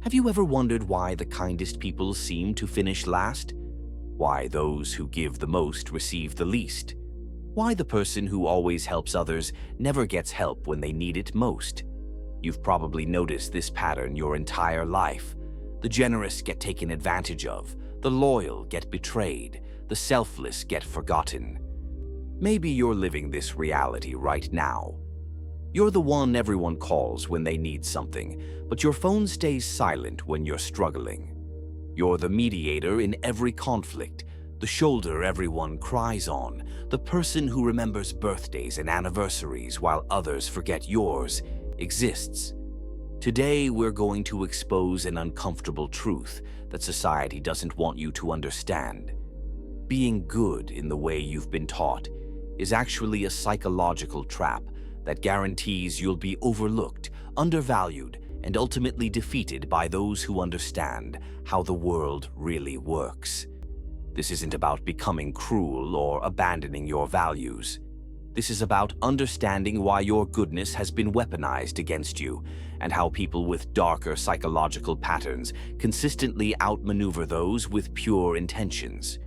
Have you ever wondered why the kindest people seem to finish last? Why those who give the most receive the least? Why the person who always helps others never gets help when they need it most? You've probably noticed this pattern your entire life. The generous get taken advantage of, the loyal get betrayed, the selfless get forgotten. Maybe you're living this reality right now. You're the one everyone calls when they need something, but your phone stays silent when you're struggling. You're the mediator in every conflict, the shoulder everyone cries on, the person who remembers birthdays and anniversaries while others forget yours exists. Today, we're going to expose an uncomfortable truth that society doesn't want you to understand. Being good in the way you've been taught is actually a psychological trap that guarantees you'll be overlooked, undervalued, and ultimately defeated by those who understand how the world really works. This isn't about becoming cruel or abandoning your values. This is about understanding why your goodness has been weaponized against you and how people with darker psychological patterns consistently outmaneuver those with pure intentions.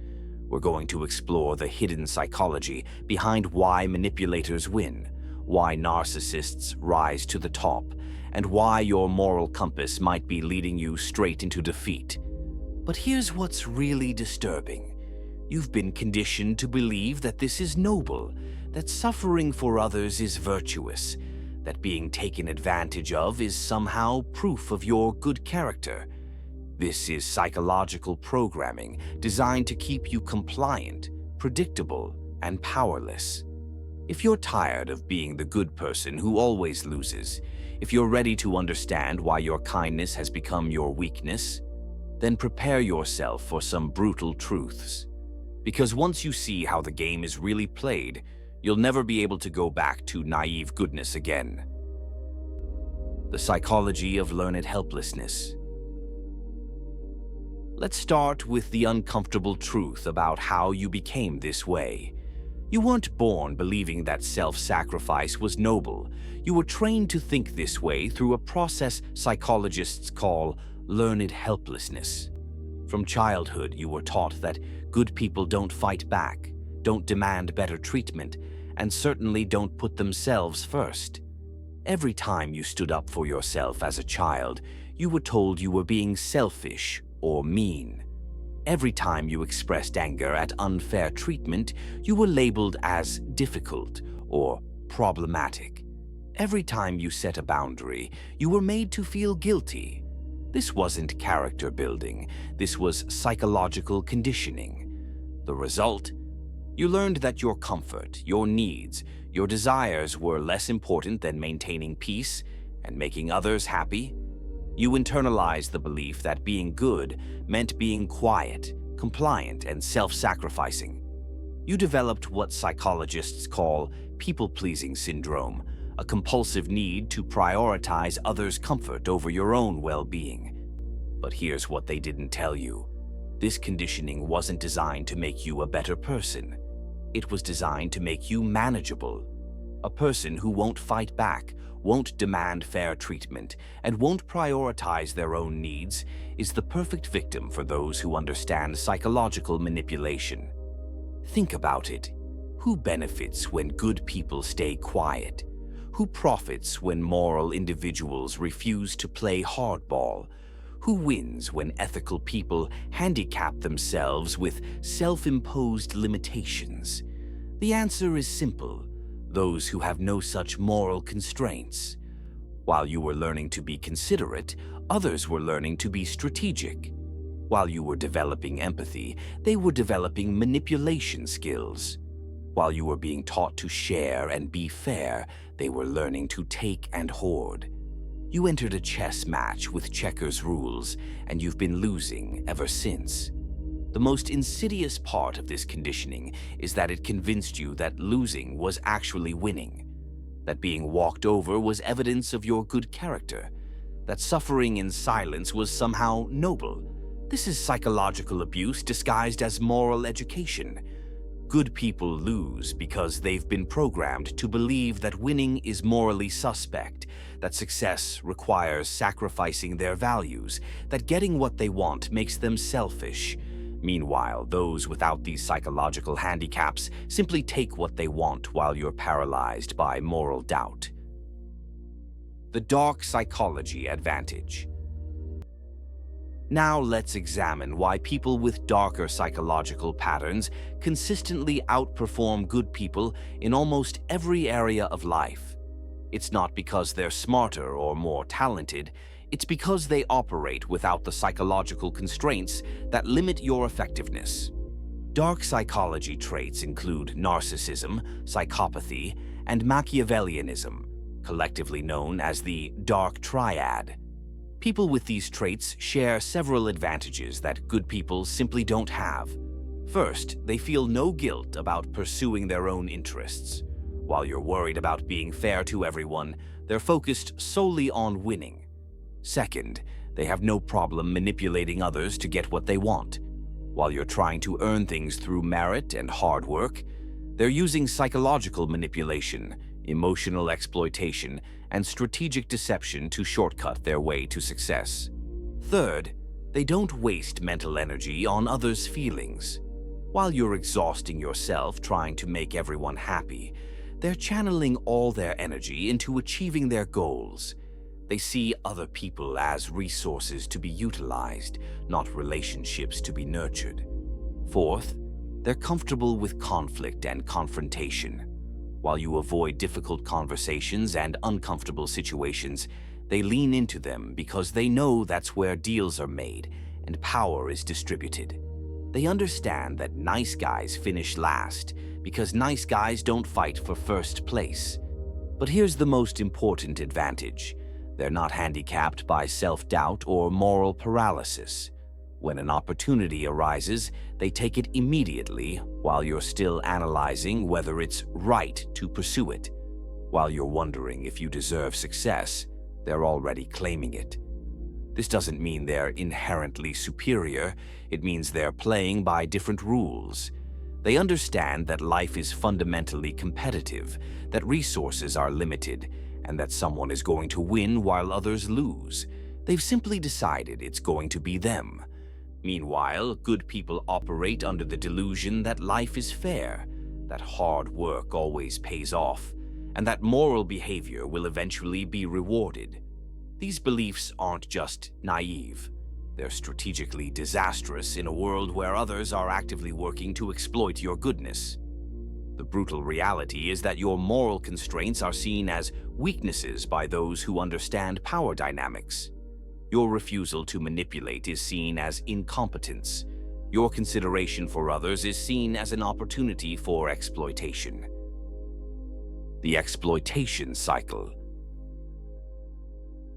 We're going to explore the hidden psychology behind why manipulators win, why narcissists rise to the top, and why your moral compass might be leading you straight into defeat. But here's what's really disturbing. You've been conditioned to believe that this is noble, that suffering for others is virtuous, that being taken advantage of is somehow proof of your good character. This is psychological programming designed to keep you compliant, predictable, and powerless. If you're tired of being the good person who always loses, if you're ready to understand why your kindness has become your weakness, then prepare yourself for some brutal truths. Because once you see how the game is really played, you'll never be able to go back to naive goodness again. The psychology of learned helplessness. Let's start with the uncomfortable truth about how you became this way. You weren't born believing that self-sacrifice was noble. You were trained to think this way through a process psychologists call learned helplessness. From childhood, you were taught that good people don't fight back, don't demand better treatment, and certainly don't put themselves first. Every time you stood up for yourself as a child, you were told you were being selfish or mean. Every time you expressed anger at unfair treatment, you were labeled as difficult or problematic. Every time you set a boundary, you were made to feel guilty. This wasn't character building, this was psychological conditioning. The result? You learned that your comfort, your needs, your desires were less important than maintaining peace and making others happy. You internalized the belief that being good meant being quiet, compliant, and self-sacrificing. You developed what psychologists call people-pleasing syndrome, a compulsive need to prioritize others' comfort over your own well-being. But here's what they didn't tell you. This conditioning wasn't designed to make you a better person. It was designed to make you manageable. A person who won't fight back, won't demand fair treatment, and won't prioritize their own needs is the perfect victim for those who understand psychological manipulation. Think about it. Who benefits when good people stay quiet? Who profits when moral individuals refuse to play hardball? Who wins when ethical people handicap themselves with self-imposed limitations? The answer is simple. Those who have no such moral constraints. While you were learning to be considerate, others were learning to be strategic. While you were developing empathy, they were developing manipulation skills. While you were being taught to share and be fair, they were learning to take and hoard. You entered a chess match with checkers rules, and you've been losing ever since. The most insidious part of this conditioning is that it convinced you that losing was actually winning, that being walked over was evidence of your good character, that suffering in silence was somehow noble. This is psychological abuse disguised as moral education. Good people lose because they've been programmed to believe that winning is morally suspect, that success requires sacrificing their values, that getting what they want makes them selfish. Meanwhile, those without these psychological handicaps simply take what they want while you're paralyzed by moral doubt. The dark psychology advantage. Now let's examine why people with darker psychological patterns consistently outperform good people in almost every area of life. It's not because they're smarter or more talented, it's because they operate without the psychological constraints that limit your effectiveness. Dark psychology traits include narcissism, psychopathy, and Machiavellianism, collectively known as the dark triad. People with these traits share several advantages that good people simply don't have. First, they feel no guilt about pursuing their own interests. While you're worried about being fair to everyone, they're focused solely on winning. Second, they have no problem manipulating others to get what they want. While you're trying to earn things through merit and hard work, they're using psychological manipulation, emotional exploitation, and strategic deception to shortcut their way to success. Third, they don't waste mental energy on others' feelings. While you're exhausting yourself trying to make everyone happy, they're channeling all their energy into achieving their goals. They see other people as resources to be utilized, not relationships to be nurtured. Fourth, they're comfortable with conflict and confrontation. While you avoid difficult conversations and uncomfortable situations, they lean into them because they know that's where deals are made and power is distributed. They understand that nice guys finish last because nice guys don't fight for first place. But here's the most important advantage. They're not handicapped by self-doubt or moral paralysis. When an opportunity arises, they take it immediately while you're still analyzing whether it's right to pursue it. While you're wondering if you deserve success, they're already claiming it. This doesn't mean they're inherently superior, it means they're playing by different rules. They understand that life is fundamentally competitive, that resources are limited, and that someone is going to win while others lose. They've simply decided it's going to be them. Meanwhile, good people operate under the delusion that life is fair, that hard work always pays off, and that moral behavior will eventually be rewarded. These beliefs aren't just naive. They're strategically disastrous in a world where others are actively working to exploit your goodness. The brutal reality is that your moral constraints are seen as weaknesses by those who understand power dynamics. Your refusal to manipulate is seen as incompetence. Your consideration for others is seen as an opportunity for exploitation. The exploitation cycle.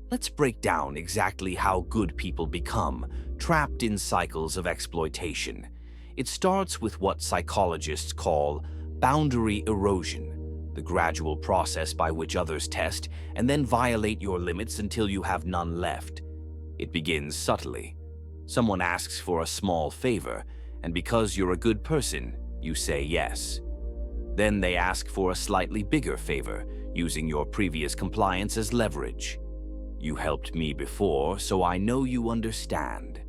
Let's break down exactly how good people become trapped in cycles of exploitation. It starts with what psychologists call boundary erosion, the gradual process by which others test and then violate your limits until you have none left. It begins subtly. Someone asks for a small favor, and because you're a good person, you say yes. Then they ask for a slightly bigger favor, using your previous compliance as leverage. You helped me before, so I know you understand.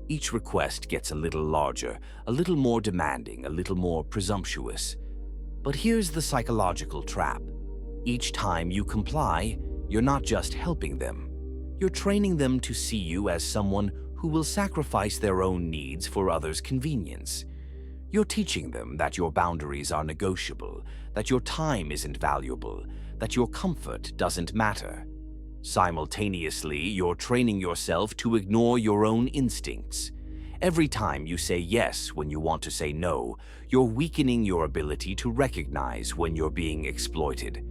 Each request gets a little larger, a little more demanding, a little more presumptuous. But here's the psychological trap. Each time you comply, you're not just helping them. You're training them to see you as someone who will sacrifice their own needs for others' convenience. You're teaching them that your boundaries are negotiable, that your time isn't valuable, that your comfort doesn't matter. Simultaneously, you're training yourself to ignore your own instincts. Every time you say yes when you want to say no, you're weakening your ability to recognize when you're being exploited.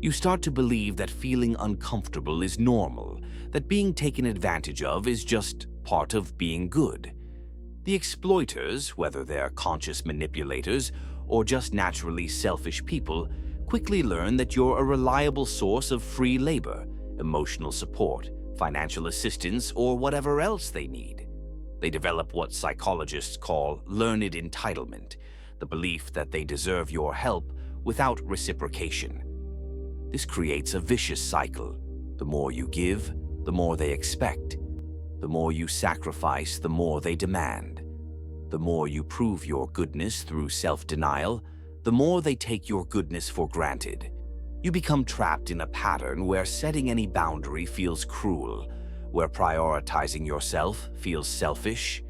You start to believe that feeling uncomfortable is normal, that being taken advantage of is just part of being good. The exploiters, whether they're conscious manipulators or just naturally selfish people, quickly learn that you're a reliable source of free labor, emotional support, financial assistance, or whatever else they need. They develop what psychologists call learned entitlement, the belief that they deserve your help without reciprocation. This creates a vicious cycle. The more you give, the more they expect. The more you sacrifice, the more they demand. The more you prove your goodness through self-denial, the more they take your goodness for granted. You become trapped in a pattern where setting any boundary feels cruel, where prioritizing yourself feels selfish.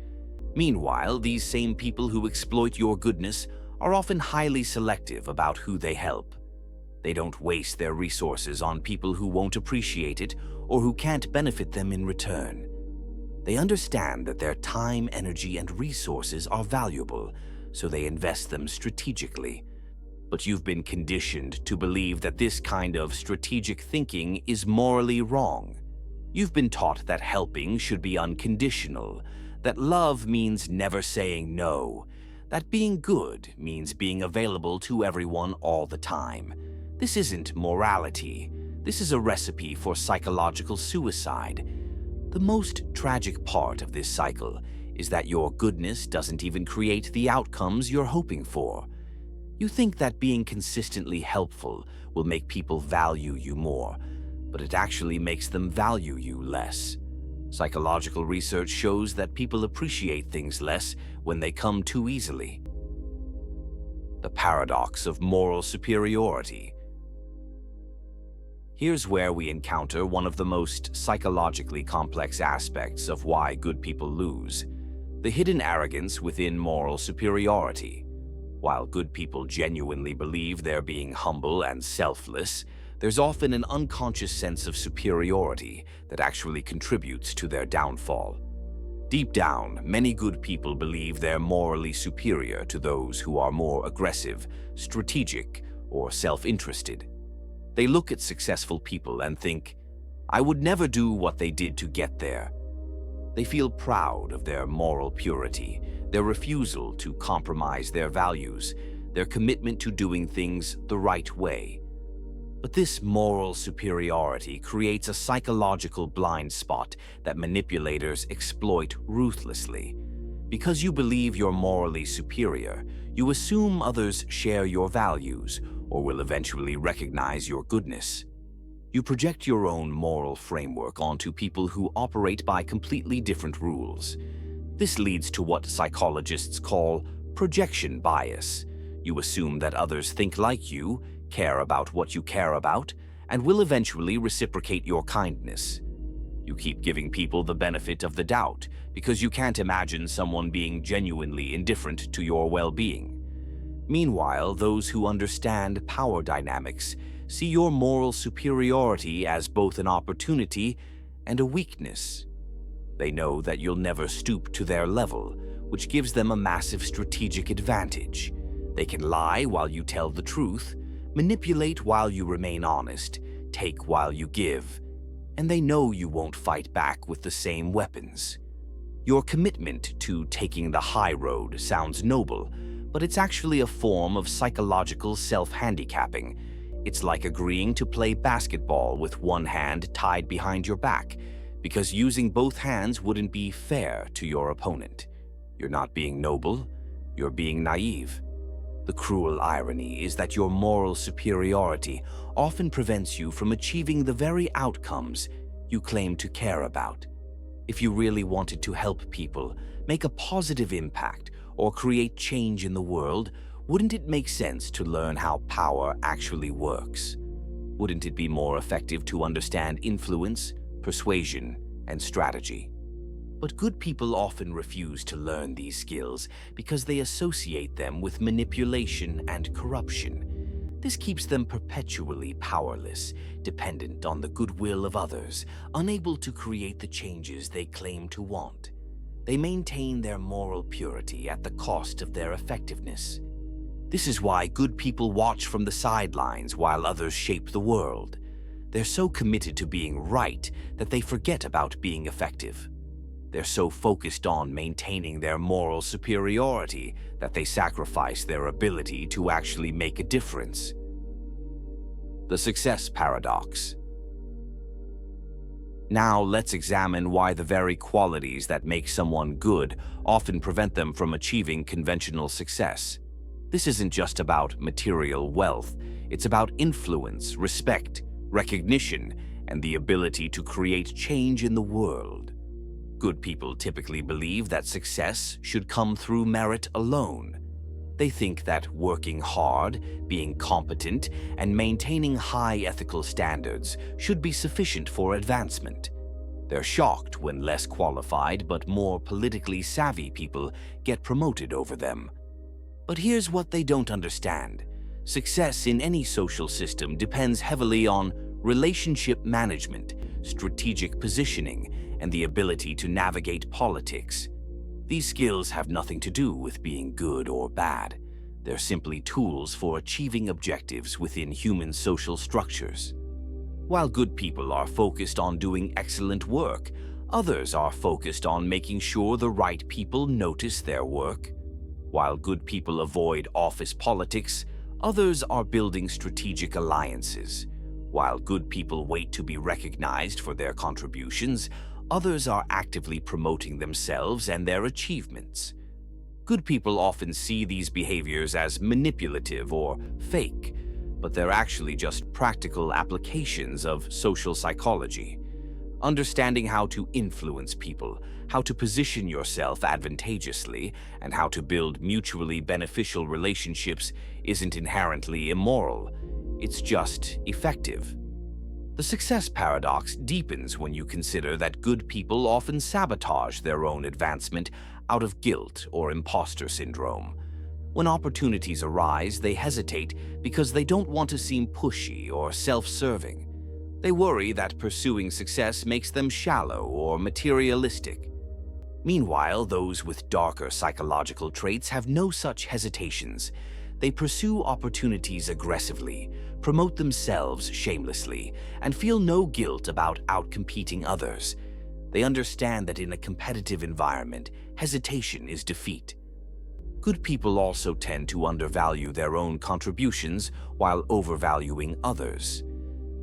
Meanwhile, these same people who exploit your goodness are often highly selective about who they help. They don't waste their resources on people who won't appreciate it or who can't benefit them in return. They understand that their time, energy, and resources are valuable, so they invest them strategically. But you've been conditioned to believe that this kind of strategic thinking is morally wrong. You've been taught that helping should be unconditional, that love means never saying no, that being good means being available to everyone all the time. This isn't morality. This is a recipe for psychological suicide. The most tragic part of this cycle is that your goodness doesn't even create the outcomes you're hoping for. You think that being consistently helpful will make people value you more, but it actually makes them value you less. Psychological research shows that people appreciate things less when they come too easily. The paradox of moral superiority. Here's where we encounter one of the most psychologically complex aspects of why good people lose: the hidden arrogance within moral superiority. While good people genuinely believe they're being humble and selfless, there's often an unconscious sense of superiority that actually contributes to their downfall. Deep down, many good people believe they're morally superior to those who are more aggressive, strategic, or self-interested. They look at successful people and think, "I would never do what they did to get there." They feel proud of their moral purity, their refusal to compromise their values, their commitment to doing things the right way. But this moral superiority creates a psychological blind spot that manipulators exploit ruthlessly. Because you believe you're morally superior, you assume others share your values or will eventually recognize your goodness. You project your own moral framework onto people who operate by completely different rules. This leads to what psychologists call projection bias. You assume that others think like you, care about what you care about, and will eventually reciprocate your kindness. You keep giving people the benefit of the doubt because you can't imagine someone being genuinely indifferent to your well-being. Meanwhile, those who understand power dynamics see your moral superiority as both an opportunity and a weakness. They know that you'll never stoop to their level, which gives them a massive strategic advantage. They can lie while you tell the truth, manipulate while you remain honest, take while you give, and they know you won't fight back with the same weapons. Your commitment to taking the high road sounds noble, but it's actually a form of psychological self-handicapping. It's like agreeing to play basketball with one hand tied behind your back, because using both hands wouldn't be fair to your opponent. You're not being noble, you're being naive. The cruel irony is that your moral superiority often prevents you from achieving the very outcomes you claim to care about. If you really wanted to help people, make a positive impact, or create change in the world, wouldn't it make sense to learn how power actually works? Wouldn't it be more effective to understand influence, persuasion, and strategy? But good people often refuse to learn these skills because they associate them with manipulation and corruption. This keeps them perpetually powerless, dependent on the goodwill of others, unable to create the changes they claim to want. They maintain their moral purity at the cost of their effectiveness. This is why good people watch from the sidelines while others shape the world. They're so committed to being right that they forget about being effective. They're so focused on maintaining their moral superiority that they sacrifice their ability to actually make a difference. The success paradox. Now let's examine why the very qualities that make someone good often prevent them from achieving conventional success. This isn't just about material wealth, it's about influence, respect, recognition, and the ability to create change in the world. Good people typically believe that success should come through merit alone. They think that working hard, being competent, and maintaining high ethical standards should be sufficient for advancement. They're shocked when less qualified but more politically savvy people get promoted over them. But here's what they don't understand. Success in any social system depends heavily on relationship management, strategic positioning, and the ability to navigate politics. These skills have nothing to do with being good or bad. They're simply tools for achieving objectives within human social structures. While good people are focused on doing excellent work, others are focused on making sure the right people notice their work. While good people avoid office politics, others are building strategic alliances. While good people wait to be recognized for their contributions, others are actively promoting themselves and their achievements. Good people often see these behaviors as manipulative or fake, but they're actually just practical applications of social psychology. Understanding how to influence people, how to position yourself advantageously, and how to build mutually beneficial relationships isn't inherently immoral. It's just effective. The success paradox deepens when you consider that good people often sabotage their own advancement out of guilt or imposter syndrome. When opportunities arise, they hesitate because they don't want to seem pushy or self-serving. They worry that pursuing success makes them shallow or materialistic. Meanwhile, those with darker psychological traits have no such hesitations. They pursue opportunities aggressively, promote themselves shamelessly, and feel no guilt about outcompeting others. They understand that in a competitive environment, hesitation is defeat. Good people also tend to undervalue their own contributions while overvaluing others.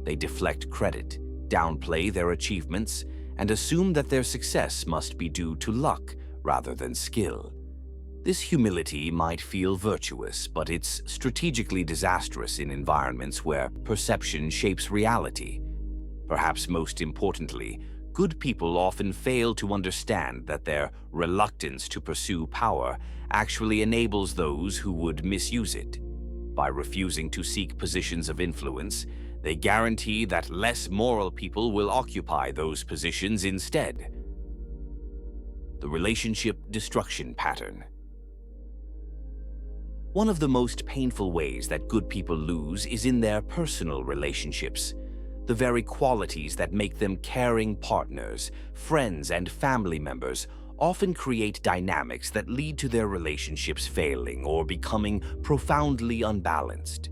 They deflect credit, downplay their achievements, and assume that their success must be due to luck rather than skill. This humility might feel virtuous, but it's strategically disastrous in environments where perception shapes reality. Perhaps most importantly, good people often fail to understand that their reluctance to pursue power actually enables those who would misuse it. By refusing to seek positions of influence, they guarantee that less moral people will occupy those positions instead. The relationship destruction pattern. One of the most painful ways that good people lose is in their personal relationships. The very qualities that make them caring partners, friends, and family members often create dynamics that lead to their relationships failing or becoming profoundly unbalanced.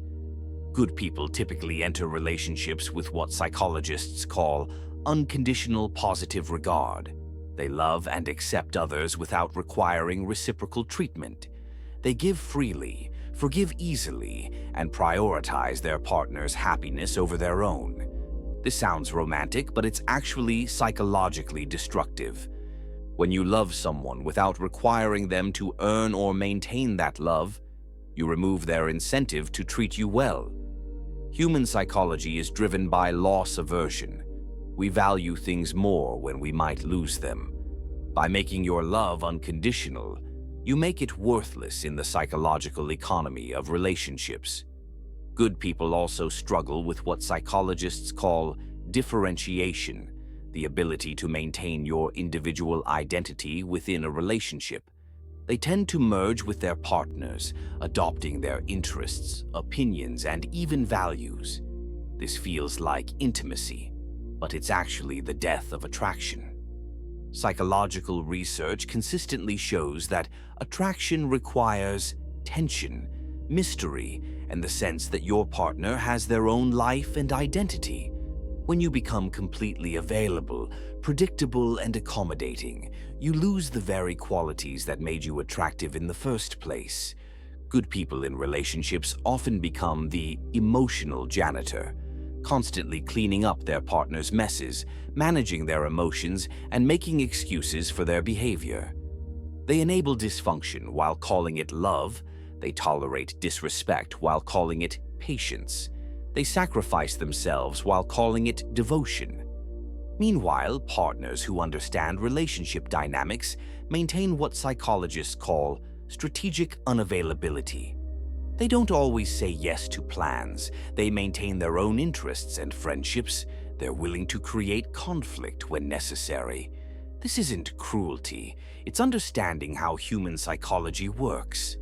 Good people typically enter relationships with what psychologists call unconditional positive regard. They love and accept others without requiring reciprocal treatment. They give freely, forgive easily, and prioritize their partner's happiness over their own. This sounds romantic, but it's actually psychologically destructive. When you love someone without requiring them to earn or maintain that love, you remove their incentive to treat you well. Human psychology is driven by loss aversion. We value things more when we might lose them. By making your love unconditional, you make it worthless in the psychological economy of relationships. Good people also struggle with what psychologists call differentiation, the ability to maintain your individual identity within a relationship. They tend to merge with their partners, adopting their interests, opinions, and even values. This feels like intimacy, but it's actually the death of attraction. Psychological research consistently shows that attraction requires tension, mystery, and the sense that your partner has their own life and identity. When you become completely available, predictable, and accommodating, you lose the very qualities that made you attractive in the first place. Good people in relationships often become the emotional janitor, constantly cleaning up their partner's messes, managing their emotions, and making excuses for their behavior. They enable dysfunction while calling it love, They tolerate disrespect while calling it patience. They sacrifice themselves while calling it devotion. Meanwhile, partners who understand relationship dynamics maintain what psychologists call strategic unavailability. They don't always say yes to plans. They maintain their own interests and friendships. They're willing to create conflict when necessary. This isn't cruelty. It's understanding how human psychology works.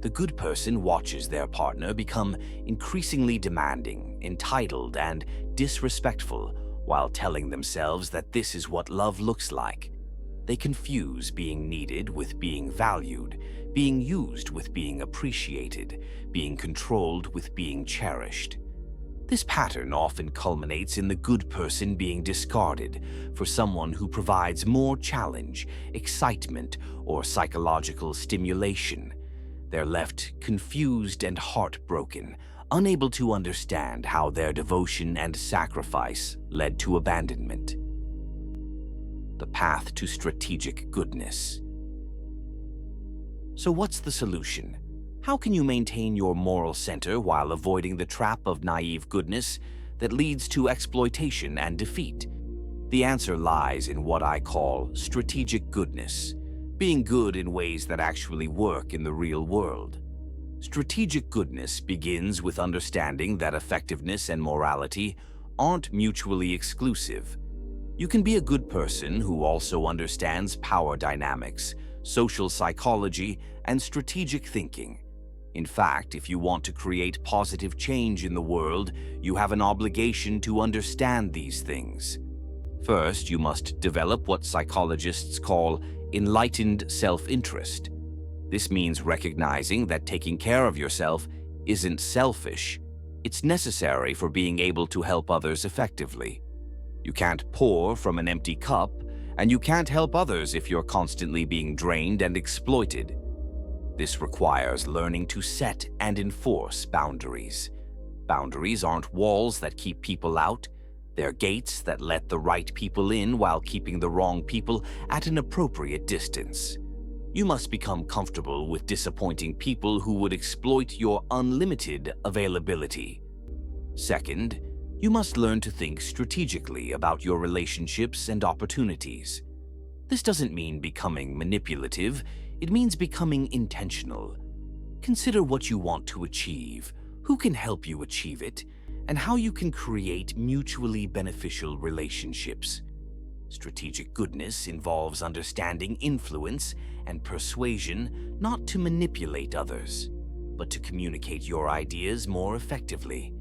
The good person watches their partner become increasingly demanding, entitled, and disrespectful while telling themselves that this is what love looks like. They confuse being needed with being valued, being used with being appreciated, being controlled with being cherished. This pattern often culminates in the good person being discarded for someone who provides more challenge, excitement, or psychological stimulation. They're left confused and heartbroken, unable to understand how their devotion and sacrifice led to abandonment. The path to strategic goodness. So what's the solution? How can you maintain your moral center while avoiding the trap of naive goodness that leads to exploitation and defeat? The answer lies in what I call strategic goodness, being good in ways that actually work in the real world. Strategic goodness begins with understanding that effectiveness and morality aren't mutually exclusive. You can be a good person who also understands power dynamics, social psychology, and strategic thinking. In fact, if you want to create positive change in the world, you have an obligation to understand these things. First, you must develop what psychologists call enlightened self-interest. This means recognizing that taking care of yourself isn't selfish. It's necessary for being able to help others effectively. You can't pour from an empty cup, and you can't help others if you're constantly being drained and exploited. This requires learning to set and enforce boundaries. Boundaries aren't walls that keep people out. They're gates that let the right people in while keeping the wrong people at an appropriate distance. You must become comfortable with disappointing people who would exploit your unlimited availability. Second, you must learn to think strategically about your relationships and opportunities. This doesn't mean becoming manipulative, it means becoming intentional. Consider what you want to achieve, who can help you achieve it, and how you can create mutually beneficial relationships. Strategic goodness involves understanding influence and persuasion not to manipulate others, but to communicate your ideas more effectively.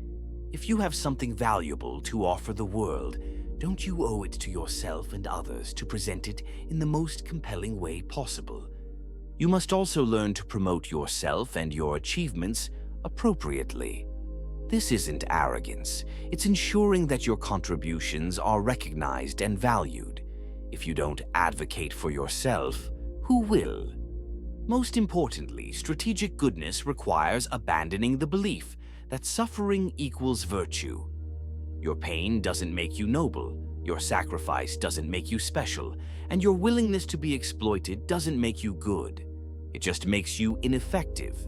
If you have something valuable to offer the world, don't you owe it to yourself and others to present it in the most compelling way possible? You must also learn to promote yourself and your achievements appropriately. This isn't arrogance, it's ensuring that your contributions are recognized and valued. If you don't advocate for yourself, who will? Most importantly, strategic goodness requires abandoning the belief that suffering equals virtue. Your pain doesn't make you noble, your sacrifice doesn't make you special, and your willingness to be exploited doesn't make you good. It just makes you ineffective.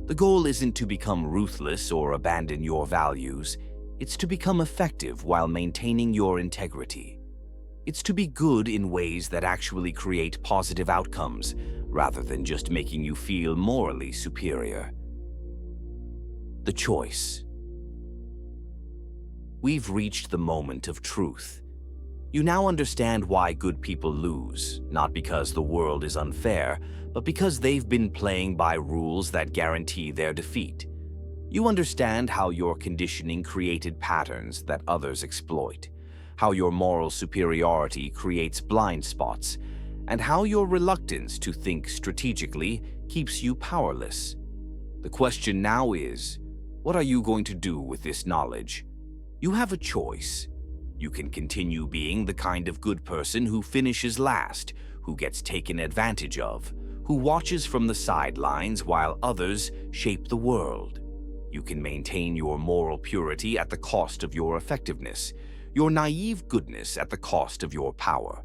The goal isn't to become ruthless or abandon your values. It's to become effective while maintaining your integrity. It's to be good in ways that actually create positive outcomes, rather than just making you feel morally superior. The choice. We've reached the moment of truth. You now understand why good people lose, not because the world is unfair, but because they've been playing by rules that guarantee their defeat. You understand how your conditioning created patterns that others exploit, how your moral superiority creates blind spots, and how your reluctance to think strategically keeps you powerless. The question now is, what are you going to do with this knowledge? You have a choice. You can continue being the kind of good person who finishes last, who gets taken advantage of, who watches from the sidelines while others shape the world. You can maintain your moral purity at the cost of your effectiveness, your naive goodness at the cost of your power.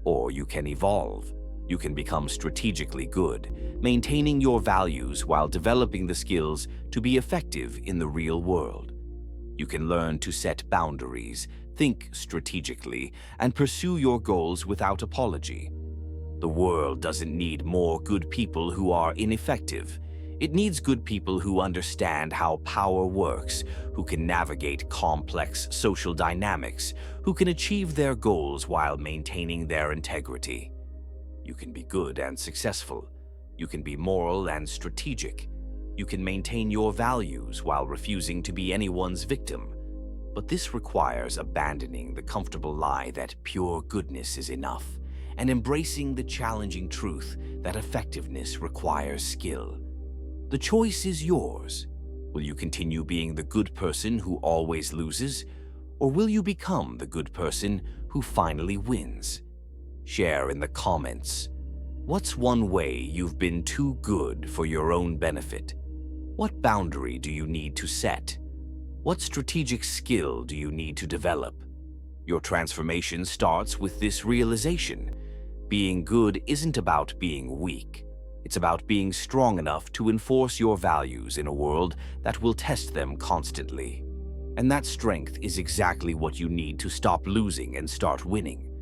Or you can evolve. You can become strategically good, maintaining your values while developing the skills to be effective in the real world. You can learn to set boundaries, think strategically, and pursue your goals without apology. The world doesn't need more good people who are ineffective. It needs good people who understand how power works, who can navigate complex social dynamics, who can achieve their goals while maintaining their integrity. You can be good and successful. You can be moral and strategic. You can maintain your values while refusing to be anyone's victim. But this requires abandoning the comfortable lie that pure goodness is enough and embracing the challenging truth that effectiveness requires skill. The choice is yours. Will you continue being the good person who always loses, or will you become the good person who finally wins? Share in the comments. What's one way you've been too good for your own benefit? What boundary do you need to set? What strategic skill do you need to develop? Your transformation starts with this realization. Being good isn't about being weak. It's about being strong enough to enforce your values in a world that will test them constantly. And that strength is exactly what you need to stop losing and start winning.